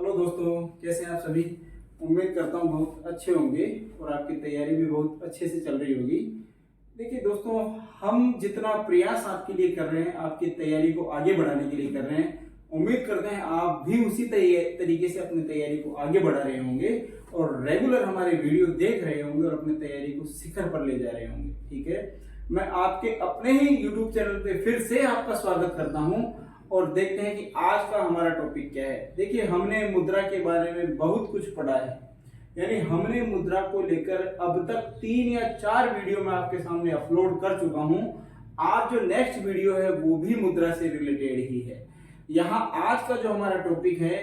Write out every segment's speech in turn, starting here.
Hello दोस्तों, कैसे हैं आप सभी। उम्मीद करता हूँ बहुत अच्छे होंगे और आपकी तैयारी भी बहुत अच्छे से चल रही होगी। देखिए दोस्तों, हम जितना प्रयास आपके लिए कर रहे हैं, आपकी तैयारी को आगे बढ़ाने के लिए कर रहे हैं, उम्मीद करते हैं आप भी उसी तरीके से अपनी तैयारी को आगे बढ़ा रहे होंगे और रेगुलर हमारे वीडियो देख रहे होंगे और अपनी तैयारी को शिखर पर ले जा रहे होंगे। ठीक है, मैं आपके अपने ही यूट्यूब चैनल पे फिर से आपका स्वागत करता हूं और देखते हैं कि आज का हमारा टॉपिक क्या है। देखिए, हमने मुद्रा के बारे में बहुत कुछ पढ़ा है, यानी हमने मुद्रा को लेकर अब तक 3 या 4 वीडियो मैं आपके सामने अपलोड कर चुका हूं। आज जो नेक्स्ट वीडियो है वो भी मुद्रा से रिलेटेड ही है। यहाँ आज का जो हमारा टॉपिक है,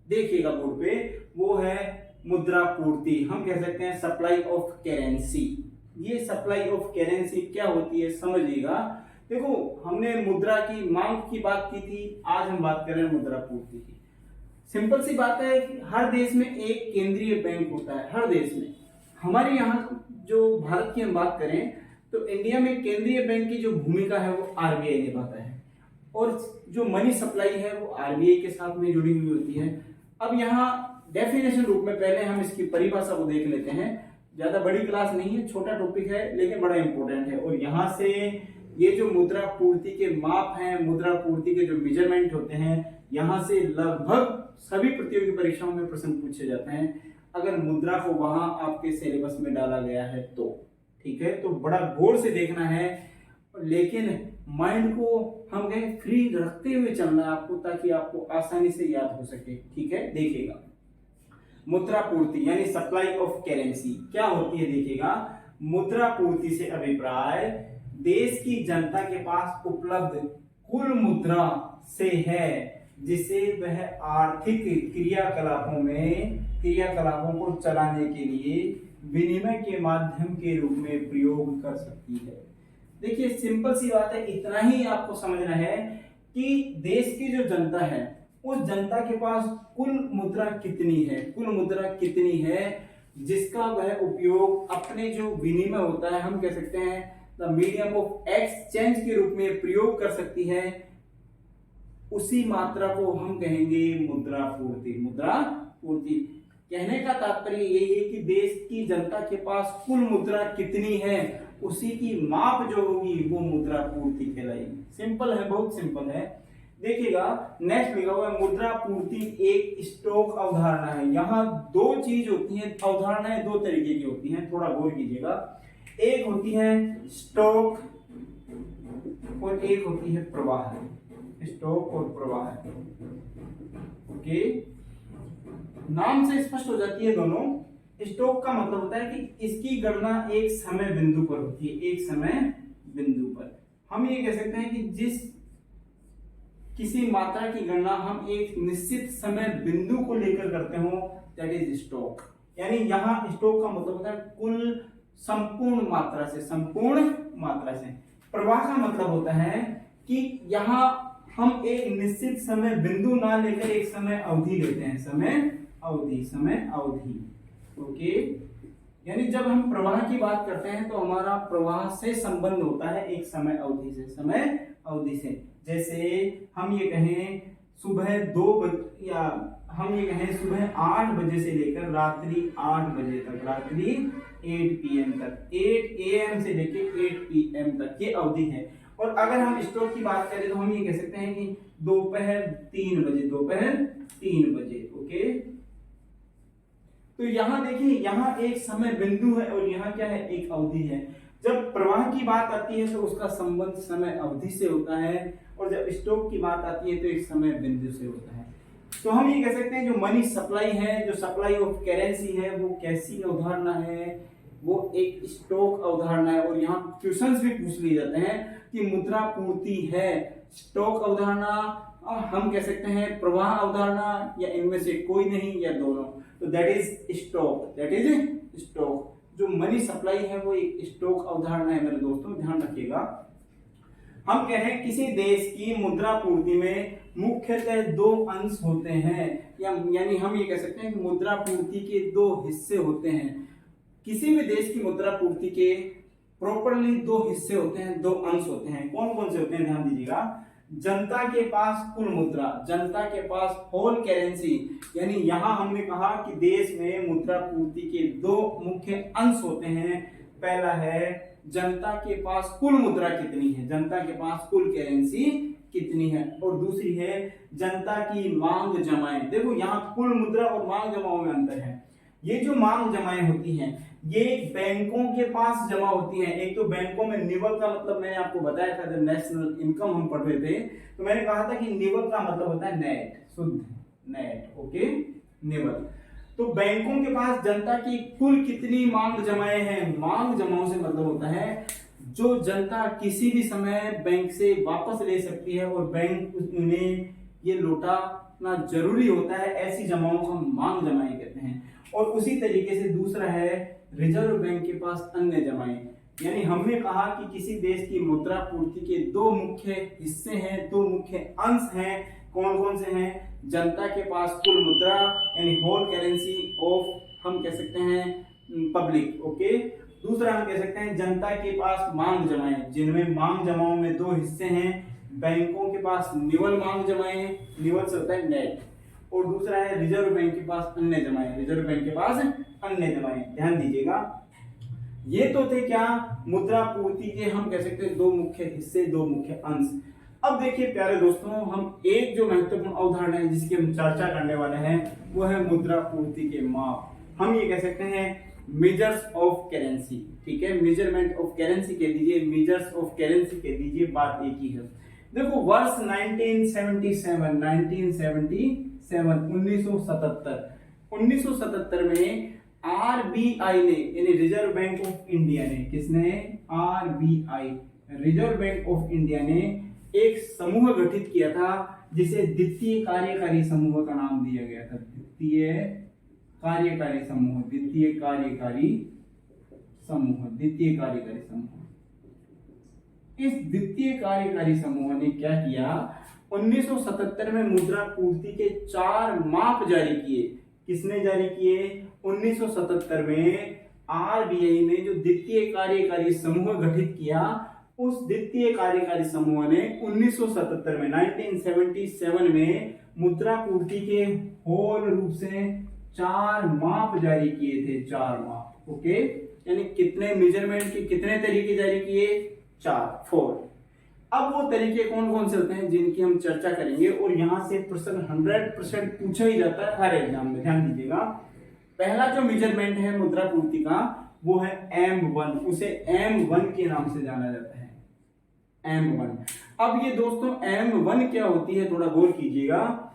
देखिएगा बोर्ड पे, वो है मुद्रा पूर्ति। हम कह सकते हैं सप्लाई ऑफ करेंसी। ये सप्लाई ऑफ करेंसी क्या होती है समझिएगा। देखो, हमने मुद्रा की मांग की बात की थी, आज हम बात कर रहे हैं मुद्रा पूर्ति की। सिंपल सी बात है कि हर देश में एक केंद्रीय बैंक होता है, हर देश में। हमारे यहाँ जो भारत की हम बात करें तो इंडिया में केंद्रीय बैंक की जो भूमिका है वो आरबीआई निभाता है और जो मनी सप्लाई है वो आरबीआई के साथ में जुड़ी हुई होती है। अब यहाँ डेफिनेशन रूप में पहले हम इसकी परिभाषा को देख लेते हैं। ज्यादा बड़ी क्लास नहीं है, छोटा टॉपिक है लेकिन बड़ा इंपॉर्टेंट है। और यहाँ से ये जो मुद्रा पूर्ति के माप हैं, मुद्रा पूर्ति के जो मेजरमेंट होते हैं, यहाँ से लगभग सभी प्रतियोगी परीक्षाओं में प्रश्न पूछे जाते हैं अगर मुद्रा को वहां आपके सिलेबस में डाला गया है तो। ठीक है, तो बड़ा गौर से देखना है, लेकिन माइंड को हम कहें फ्री रखते हुए चलना है आपको, ताकि आपको आसानी से याद हो सके। ठीक है, देखिएगा मुद्रा पूर्ति यानी सप्लाई ऑफ करेंसी क्या होती है। देखिएगा, मुद्रा पूर्ति से अभिप्राय देश की जनता के पास उपलब्ध कुल मुद्रा से है जिसे वह आर्थिक क्रियाकलापों को चलाने के लिए विनिमय के माध्यम के रूप में प्रयोग कर सकती है। देखिए, सिंपल सी बात है, इतना ही आपको समझना है कि देश की जो जनता है उस जनता के पास कुल मुद्रा कितनी है, कुल मुद्रा कितनी है जिसका वह उपयोग अपने जो विनिमय होता है, हम कह सकते हैं द मीडियम ऑफ एक्सचेंज के रूप में प्रयोग कर सकती है। उसी मात्रा को हम कहेंगे मुद्रा पूर्ति। मुद्रा पूर्ति कहने का तात्पर्य यही है कि देश की जनता के पास कुल मुद्रा कितनी है, उसी की माप जो होगी वो मुद्रा पूर्ति कहलाएगी। सिंपल है, बहुत सिंपल है। देखिएगा, नेक्स्ट लिखा हुआ है मुद्रा पूर्ति एक स्टॉक अवधारणा है। यहाँ दो चीज होती हैं, अवधारणाएं दो तरीके की होती हैं, थोड़ा गौर कीजिएगा। एक होती है स्टॉक और एक होती है प्रवाह। स्टॉक और प्रवाह, ओके, नाम से स्पष्ट हो जाती है दोनों। स्टॉक का मतलब होता है कि इसकी गणना एक समय बिंदु पर होती है, एक समय बिंदु पर। हम ये कह सकते हैं कि जिस किसी मात्रा की गणना हम एक निश्चित समय बिंदु को लेकर करते हो, दैट इज स्टॉक। यानी यहाँ स्टॉक का मतलब होता है कुल संपूर्ण मात्रा से, संपूर्ण मात्रा से। प्रवाह का मतलब होता है कि यहाँ हम एक निश्चित समय बिंदु ना लेकर एक समय अवधि लेते हैं, समय अवधि, ओके। यानी जब हम प्रवाह की बात करते हैं तो हमारा प्रवाह से संबंध होता है एक समय अवधि से, समय अवधि से। जैसे हम ये कहें सुबह 2 बजे, या हम ये कहें सुबह 8 बजे से लेकर रात्रि 8 बजे तक, रात्रि 8 PM तक, 8 AM से लेकर 8 PM तक ये अवधि है। और अगर हम स्टॉक की बात करें तो हम ये कह सकते हैं कि दोपहर 3 बजे, ओके। तो यहाँ देखिए, यहाँ एक समय बिंदु है और यहाँ क्या है, एक अवधि है। जब प्रवाह की बात आती है तो उसका संबंध समय अवधि से होता है, और जब स्टॉक की बात आती है तो एक समय बिंदु से होता है। तो हम ये कह सकते हैं जो मनी सप्लाई है, जो सप्लाई ऑफ करेंसी है, वो कैसी अवधारणा है, वो एक स्टॉक अवधारणा है। और यहाँ क्वेश्चंस भी पूछ लिए जाते हैं कि मुद्रा पूर्ति है स्टॉक अवधारणा, हम कह सकते हैं प्रवाह अवधारणा, या इनमें से कोई नहीं, या दोनों। तो दैट इज स्टॉक। जो मनी सप्लाई है वो एक स्टॉक अवधारणा है मेरे दोस्तों, ध्यान रखिएगा। हम कह रहे हैं किसी देश की मुद्रा पूर्ति में मुख्यतः 2 अंश होते हैं, यानी हम ये कह सकते हैं कि मुद्रा पूर्ति के 2 हिस्से होते हैं। किसी भी देश की मुद्रा पूर्ति के प्रॉपरली 2 हिस्से होते हैं, 2 अंश होते हैं। कौन कौन से होते हैं, ध्यान दीजिएगा। जनता के पास कुल मुद्रा, जनता के पास होल करेंसी, यानी यहां हमने कहा कि देश में मुद्रा पूर्ति के दो मुख्य अंश होते हैं। पहला है जनता के पास कुल मुद्रा कितनी है, जनता के पास कुल करेंसी कितनी है, और दूसरी है जनता की मांग जमाएं। देखो यहाँ कुल मुद्रा और मांग जमाओं में अंतर है। ये जो मांग जमाएं होती हैं ये बैंकों के पास जमा होती हैं। एक तो बैंकों में निवल का मतलब मैंने आपको बताया था, जब नेशनल इनकम हम पढ़ रहे थे तो मैंने कहा था कि निवल का मतलब होता है नेट, शुद्ध नेट, ओके, निवल। तो बैंकों के पास जनता की कुल कितनी मांग जमाएं हैं, मांग जमाओं से मतलब होता है जो जनता किसी भी समय बैंक से वापस ले सकती है और बैंक उन्हें ये लौटाना जरूरी होता है, ऐसी जमाओं को हम मांग जमाएं कहते हैं। और उसी तरीके से दूसरा है रिजर्व बैंक के पास अन्य जमाएं, यानी हमने कहा कि किसी देश की मुद्रा पूर्ति के दो मुख्य हिस्से हैं, दो मुख्य अंश हैं। कौन कौन से हैं? जनता के पास कुल मुद्रा यानी होल करेंसी ऑफ, हम कह सकते हैं पब्लिक, ओके। दूसरा हम कह सकते हैं जनता के पास मांग जमाएं, जिनमें मांग जमाओं में दो हिस्से हैं। बैंकों के पास निवल मांग जमाएं, निवल से होता है नेट, और दूसरा है रिजर्व बैंक के पास अन्य जमाएं, रिजर्व बैंक के पास अन्य जमाएं। ध्यान दीजिएगा, ये तो थे क्या मुद्रा पूर्ति के हम कह सकते हैं दो मुख्य हिस्से, दो मुख्य अंश। अब देखिए प्यारे दोस्तों, हम एक जो महत्वपूर्ण अवधारणा है जिसकी हम चर्चा करने वाले हैं वो है मुद्रा पूर्ति के माप। हम ये कह सकते हैं मेजर्स ऑफ करेंसी, ठीक है, मेजरमेंट ऑफ करेंसी कह दीजिए, मेजर्स ऑफ करेंसी कह दीजिए, बात एक ही है। देखो वर्ष 1977 में आरबीआई ने यानी रिजर्व बैंक ऑफ इंडिया ने, किसने? RBI, reserve bank of India ने एक समूह गठित किया था जिसे द्वितीय कार्यकारी समूह का नाम दिया गया था। द्वितीय कार्यकारी समूह, द्वितीय कार्यकारी समूह, द्वितीय कार्यकारी समूह। इस द्वितीय कार्यकारी समूह ने क्या किया? 1977 में मुद्रा पूर्ति के 4 माप जारी किए। किसने जारी किए? 1977 में आरबीआई ने जो द्वितीय कार्यकारी समूह गठित किया, उस द्वितीय कार्यकारी समूह ने 1977 में मुद्रा पूर्ति के होल रूप से 4 माप जारी किए थे, 4 माप, ओके। यानी कितने मेजरमेंट के कितने तरीके जारी किए? 4। अब वो तरीके कौन कौन से होते हैं जिनकी हम चर्चा करेंगे, और यहां से प्रश्न 100% पूछा ही जाता है हर एग्जाम में, ध्यान दीजिएगा। पहला जो मेजरमेंट है मुद्रा पूर्ति का वो है M1, उसे M1 के नाम से जाना जाता है, M1। अब ये दोस्तों M1 क्या होती है, थोड़ा गौर कीजिएगा।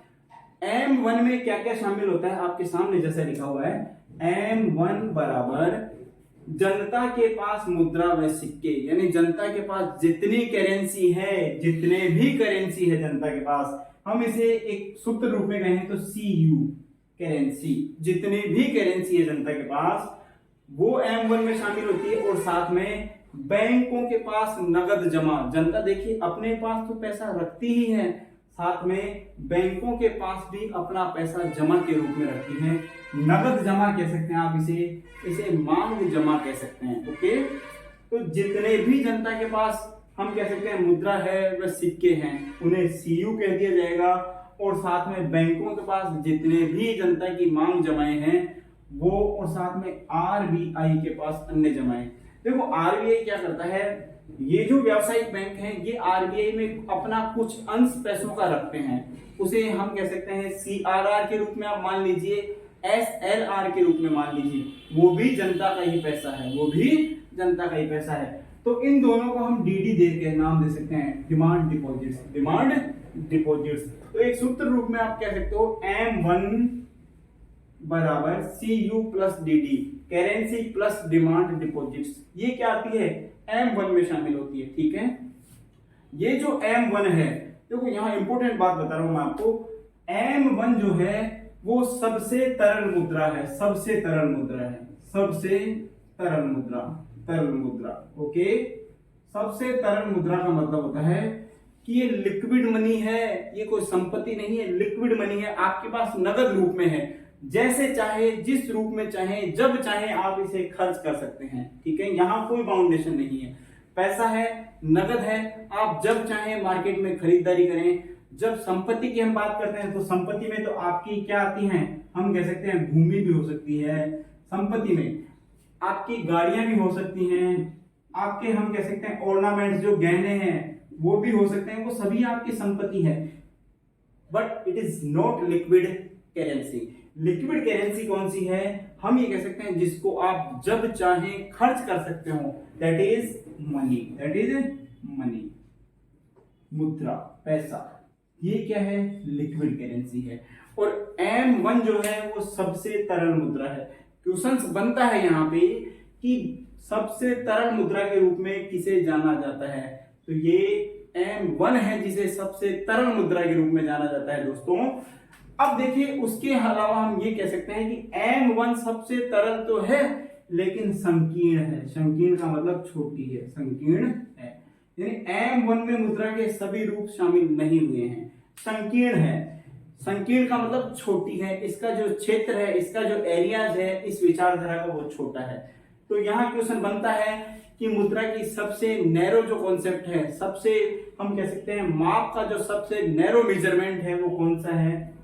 M1 में क्या क्या शामिल होता है, आपके सामने जैसा लिखा हुआ है, M1 बराबर जनता के पास मुद्रा व सिक्के, यानी जनता के पास जितनी करेंसी है, जितने भी करेंसी है जनता के पास, हम इसे एक सूत्र रूप में कहें तो CU, करेंसी, जितनी भी करेंसी है जनता के पास वो M1 में शामिल होती है। और साथ में बैंकों के पास नगद जमा, जनता देखिए अपने पास तो पैसा रखती ही है, साथ में बैंकों के पास भी अपना पैसा जमा के रूप में रखती है। नगद जमा कह सकते हैं आप इसे मांग जमा कह सकते हैं, ओके। तो जितने भी जनता के पास हम कह सकते हैं मुद्रा है व सिक्के हैं, उन्हें CU कह दिया जाएगा। और साथ में बैंकों के पास जितने भी जनता की मांग जमाएं हैं वो, और साथ में आरबीआई के पास अन्य जमाएं। देखो आरबीआई क्या करता है, ये जो व्यावसायिक बैंक हैं ये आरबीआई में अपना कुछ अंश पैसों का रखते हैं, उसे हम कह सकते हैं CRR के रूप में आप मान लीजिए, SLR के रूप में मान लीजिए, वो भी जनता का ही पैसा है, वो भी जनता का ही पैसा है। तो इन दोनों को हम DD दे के नाम दे सकते हैं, डिमांड डिपॉजिट्स, डिमांड डिपॉजिट्स। तो एक सूत्र रूप में आप कह सकते हो M1 बराबर CU plus DD, currency plus demand deposits. ये क्या आती है? M1 में शामिल होती है, ठीक है। ये जो M1 है, देखो यहाँ इंपॉर्टेंट बात बता रहा हूं मैं आपको, M1 जो है वो सबसे तरल मुद्रा है, सबसे तरल मुद्रा है, सबसे तरल मुद्रा, तरल मुद्रा, ओके। सबसे तरल मुद्रा का मतलब होता है कि ये लिक्विड मनी है, ये कोई संपत्ति नहीं है, लिक्विड मनी है, आपके पास नगद रूप में है, जैसे चाहे जिस रूप में चाहे जब चाहे आप इसे खर्च कर सकते हैं, ठीक है। यहाँ कोई बाउंडेशन नहीं है, पैसा है नगद है, आप जब चाहें मार्केट में खरीदारी करें। जब संपत्ति की हम बात करते हैं तो संपत्ति में तो आपकी क्या आती हैं, हम कह सकते हैं भूमि भी हो सकती है, संपत्ति में आपकी गाड़ियां भी हो सकती हैं, आपके हम कह सकते हैं ऑर्नामेंट्स जो गहने हैं वो भी हो सकते हैं, वो सभी आपकी संपत्ति है। But it is not liquid currency. Liquid currency कौन सी है, हम ये कह सकते हैं जिसको आप जब चाहें खर्च कर सकते हो, that is money, that is money, मुद्रा, पैसा, ये क्या है, लिक्विड करेंसी है। और M1 जो है वो सबसे तरल मुद्रा है। क्वेश्चंस बनता है यहाँ पे कि सबसे तरल मुद्रा के रूप में किसे जाना जाता है, तो ये M1 है जिसे सबसे तरल मुद्रा के रूप में जाना जाता है दोस्तों। अब देखिए उसके अलावा हम ये कह सकते हैं कि M1 सबसे तरल तो है लेकिन संकीर्ण है। संकीर्ण का मतलब छोटी है, संकीर्ण है, यानी M1 में मुद्रा के सभी रूप शामिल नहीं हुए हैं, संकीर्ण है। संकीर्ण का मतलब छोटी है, इसका जो क्षेत्र है, इसका जो एरियाज है, इस विचारधारा का वो छोटा है। तो यहाँ क्वेश्चन बनता है कि मुद्रा की सबसे नैरो जो कॉन्सेप्ट है, सबसे हम कह सकते हैं माप का जो सबसे नैरो मेजरमेंट है वो कौन सा है,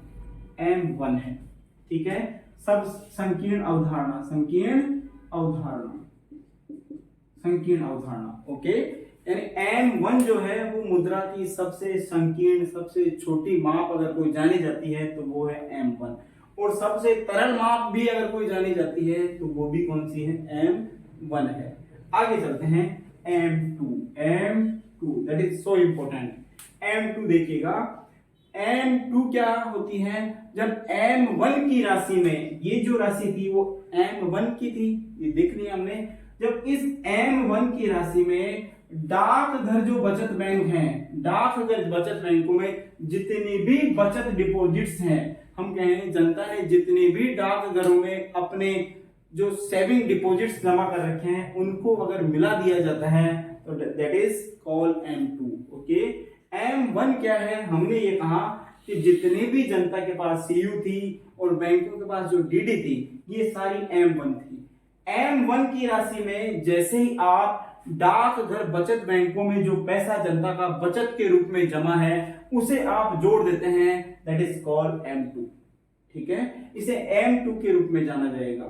M1 है। ठीक है, सब संकीर्ण अवधारणा, संकीर्ण अवधारणा, संकीर्ण अवधारणा, ओके। यानी M1 जो है वो मुद्रा की सबसे संकीर्ण, सबसे छोटी माप अगर कोई जानी जाती है तो वो है M1। और सबसे तरल माप भी अगर कोई जानी जाती है तो वो भी कौन सी है, M1 है। आगे चलते हैं M2, M2 that is so important. M2 देखिएगा, M2 क्या होती है, जब M1 की राशि में, ये जो राशि थी वो M1 की थी, ये देख लिया हमने। जब इस M1 की राशि में डाकघर जो बचत बैंक हैं, डाकघर बचत बैंकों में जितनी भी बचत डिपॉजिट्स हैं, हम कहें जनता ने जितनी भी डाकघरों में अपने जो सेविंग डिपॉजिट्स जमा कर रखे हैं उनको अगर मिला दिया जाता है तो that is called M2, okay. M1 क्या है, हमने ये कहा कि जितनी भी जनता के पास CU थी और बैंकों के पास जो DD थी, ये सारी M1 थी। M1 की राशि में जैसे ही आप डाकघर बचत बैंकों में जो पैसा जनता का बचत के रूप में जमा है उसे आप जोड़ देते हैं, दैट इज कॉल्ड M2। ठीक है, इसे M2 के रूप में जाना जाएगा।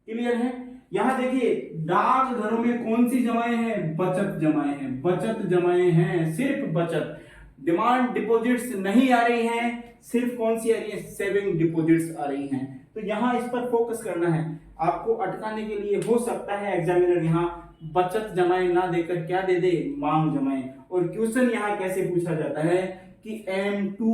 क्लियर है? यहां देखिए डाकघरों में कौन सी जमाएं हैं, बचत जमाएं हैं, बचत जमाएं हैं, सिर्फ बचत। डिमांड डिपॉजिट्स नहीं आ रही हैं, सिर्फ कौन सी आ रही है, सेविंग डिपॉजिट्स आ रही हैं। तो यहां इस पर फोकस करना है। आपको अटकाने के लिए हो सकता है एग्जामिनर यहाँ बचत जमाएं ना देकर क्या दे दे, मांग जमाएं। और क्वेश्चन यहाँ कैसे पूछा जाता है कि M2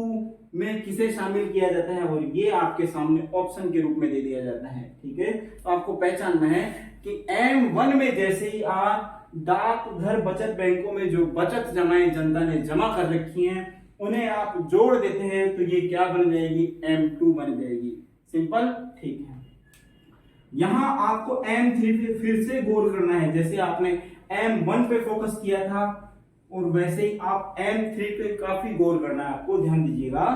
में किसे शामिल किया जाता है, और ये आपके सामने ऑप्शन के रूप में दे दिया जाता है। ठीक है, तो आपको पहचानना है कि M1 में जैसे ही आप डाकघर बचत बैंकों में जो बचत जमाएं जनता ने जमा कर रखी हैं उन्हें आप जोड़ देते हैं तो ये क्या बन जाएगी, M2 बन जाएगी। सिंपल, ठीक है। यहां आपको M3 पे फिर से गौर करना है, जैसे आपने M1 पे फोकस किया था और वैसे ही आप M3 पे काफी गौर करना है, आपको ध्यान दीजिएगा।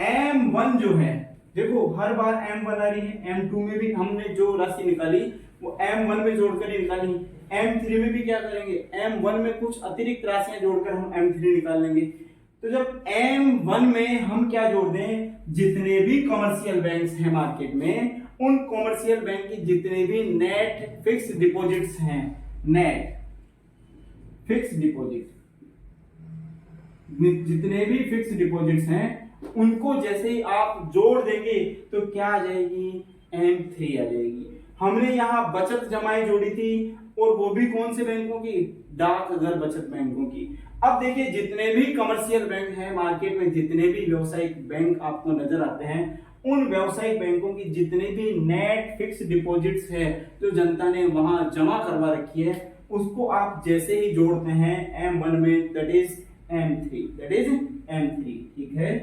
M1 जो है, देखो हर बार M1 आ रही है, M2 में भी हमने जो राशि निकाली वो M1 में जोड़कर ही निकाली, M3 में भी क्या करेंगे, M1 में कुछ अतिरिक्त राशियां जोड़कर हम M3 निकाल लेंगे। तो जब M1 में हम क्या जोड़ दें, जितने भी कमर्शियल बैंक्स हैं मार्केट में, उन कमर्शियल बैंक की जितने भी नेट फिक्स डिपॉजिट्स हैं, नेट फिक्स डिपॉजिट, जितने भी फिक्स डिपॉजिट्स हैं उनको जैसे ही आप जोड़ देंगे तो क्या आ जाएगी, M3 आ जाएगी। हमने यहाँ बचत जमाएं जोड़ी थी और वो भी कौन से बैंकों की, डाकघर बचत बैंकों की। अब देखिए जितने भी कमर्शियल बैंक हैं मार्केट में, जितने भी व्यावसायिक बैंक आपको नजर आते हैं, उन व्यावसायिक बैंकों की जितने भी नेट फिक्स डिपॉजिट्स है जो जनता ने वहां जमा करवा रखी है, उसको आप जैसे ही जोड़ते हैं M1 में, that is M3, that is M3। ठीक है,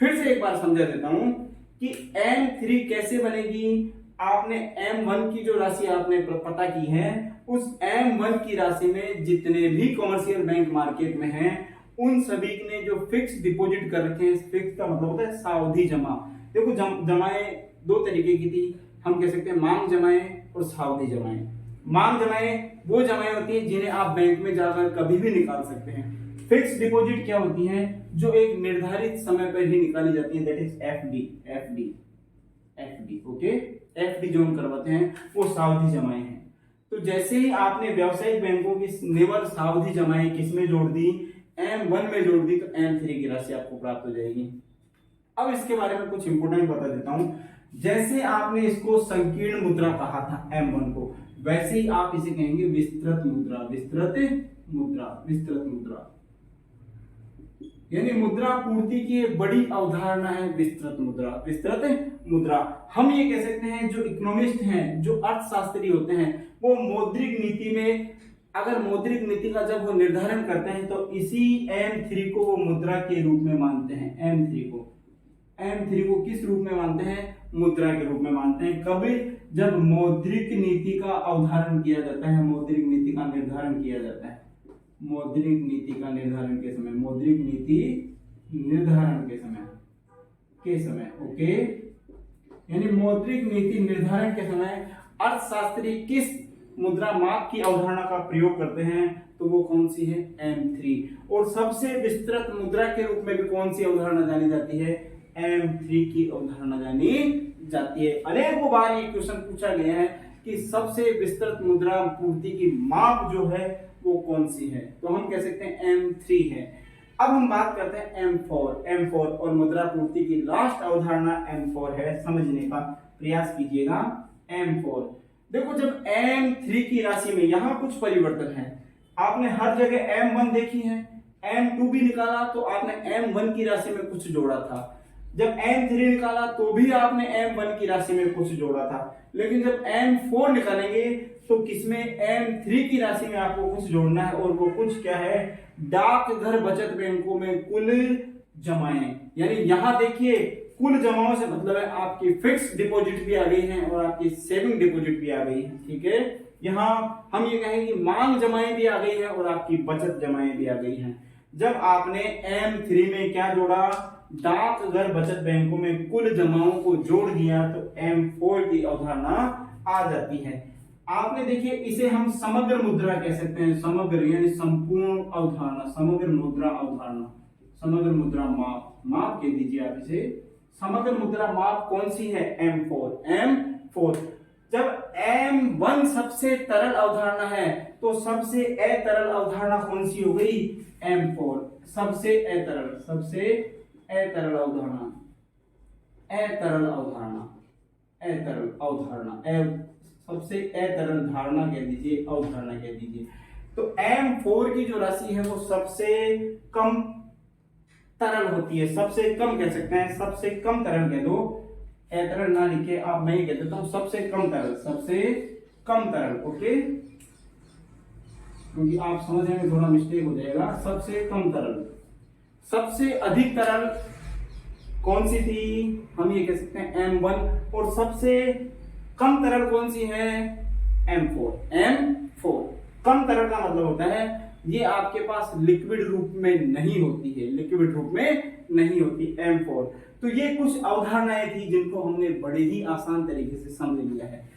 फिर से एक बार समझा देता हूं कि M3 कैसे बनेगी। आपने M1 की जो राशि आपने पता की है, उस M1 की राशि में जितने भी कमर्शियल बैंक मार्केट में हैं उन सभी ने जो फिक्स डिपॉजिट कर रखे हैं, फिक्स का मतलब होता है सावधि जमा। देखो जमाएं दो तरीके की थी, हम कह सकते हैं मांग जमाएं और सावधि जमाएं। मांग जमाएं वो जमाएं होती हैं जिन्हें आप बैंक में जाकर कभी भी निकाल सकते हैं। फिक्स डिपॉजिट क्या होती हैं, जो एक निर्धारित समय पर ही निकाली जाती है, that is FD. Okay, FD जो हम करवाते हैं वो सावधि जमाएं हैं। तो जैसे ही आपने व्यावसायिक बैंकों की निवल सावधि जमाएं किसमें जोड़ दी, M1 में जोड़ दी, तो M3 की राशि आपको प्राप्त हो जाएगी। अब इसके बारे में कुछ इंपोर्टेंट बता देता हूं। जैसे आपने इसको संकीर्ण मुद्रा कहा था M1 को, वैसे ही आप इसे कहेंगे विस्तृत मुद्रा यानी मुद्रा पूर्ति की एक बड़ी अवधारणा है विस्तृत मुद्रा। हम ये कह सकते हैं जो इकोनॉमिस्ट हैं, जो अर्थशास्त्री होते हैं, वो मौद्रिक नीति में, अगर मौद्रिक नीति का जब वो निर्धारण करते हैं तो इसी M3 को वो मुद्रा के रूप में मानते हैं। M3 को किस रूप में मानते हैं, मुद्रा के रूप में मानते हैं। कभी जब मौद्रिक नीति का अवधारण किया जाता है, मौद्रिक नीति का निर्धारण किया जाता है, मौद्रिक नीति निर्धारण के समय ओके, यानी मौद्रिक नीति निर्धारण के समय अर्थशास्त्री किस मुद्रा माप की अवधारणा का प्रयोग करते हैं, तो वो कौन सी है, M3। और सबसे विस्तृत मुद्रा के रूप में भी कौन सी अवधारणा जानी जाती है, M3 की अवधारणा जानी जाती है। अनेकों बार ये क्वेश्चन पूछा गया है कि सबसे विस्तृत मुद्रा पूर्ति की माप जो है वो कौन सी है, तो हम कह सकते हैं M3 है। अब हम बात करते हैं M4 और मुद्रा पूर्ति की लास्ट अवधारणा M4 है। समझने का प्रयास कीजिएगा। M4 देखो, जब M3 की राशि में यहाँ कुछ परिवर्तन है, आपने हर जगह M1 देखी है, M2 भी निकाला तो आपने M1 की राशि में कुछ जोड़ा था, जब M3 निकाला तो भी आपने M1 की राशि में कुछ जोड़ा था, लेकिन जब M4 निकालेंगे तो किसमें, M3 की राशि में आपको कुछ जोड़ना है, और वो कुछ क्या है, डाकघर बचत बैंकों में कुल जमाएं। यानी यहां देखिए, कुल जमाओं से मतलब है आपकी फिक्स डिपॉजिट भी आ गई है और आपकी सेविंग डिपॉजिट भी आ गई है, ठीक है। यहाँ हम ये कहेंगे कि मांग जमाएं भी आ गई है और आपकी बचत जमाएं भी आ गई हैं। जब आपने M3 में क्या जोड़ा, डाकघर बचत बैंकों में कुल जमाओं को जोड़ दिया, तो M4 की अवधारणा आ जाती है। आपने देखिए, इसे हम समग्र मुद्रा कह सकते हैं, समग्र यानी संपूर्ण अवधारणा, समग्र मुद्रा माप कह दीजिए आप इसे। समग्र मुद्रा माप कौन सी है, M4। जब M1 सबसे तरल अवधारणा है, तो सबसे अतरल अवधारणा कौन सी हो गई, M4। सबसे अतरल अवधारणा, सबसे अतरल धारणा कह दीजिए, अवधारणा कह दीजिए। तो M4 की जो राशि है वो सबसे कम तरल होती है, सबसे कम कह सकते हैं, सबसे कम तरल कह दो, अतरल ना लिखे आप, मैं ये कह देता हूं सबसे कम तरल, ओके, क्योंकि आप समझेंगे थोड़ा मिस्टेक हो जाएगा। सबसे कम तरल, सबसे अधिक तरल कौन सी थी, हम ये कह सकते हैं M1, और सबसे कम तरल कौन सी है, M4। कम तरल का मतलब होता है ये आपके पास लिक्विड रूप में नहीं होती है, M4। तो ये कुछ अवधारणाएं थी जिनको हमने बड़े ही आसान तरीके से समझ लिया है।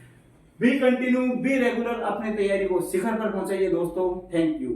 बी कंटिन्यू, बी रेगुलर, अपने तैयारी को शिखर पर पहुंचाइए दोस्तों। Thank you.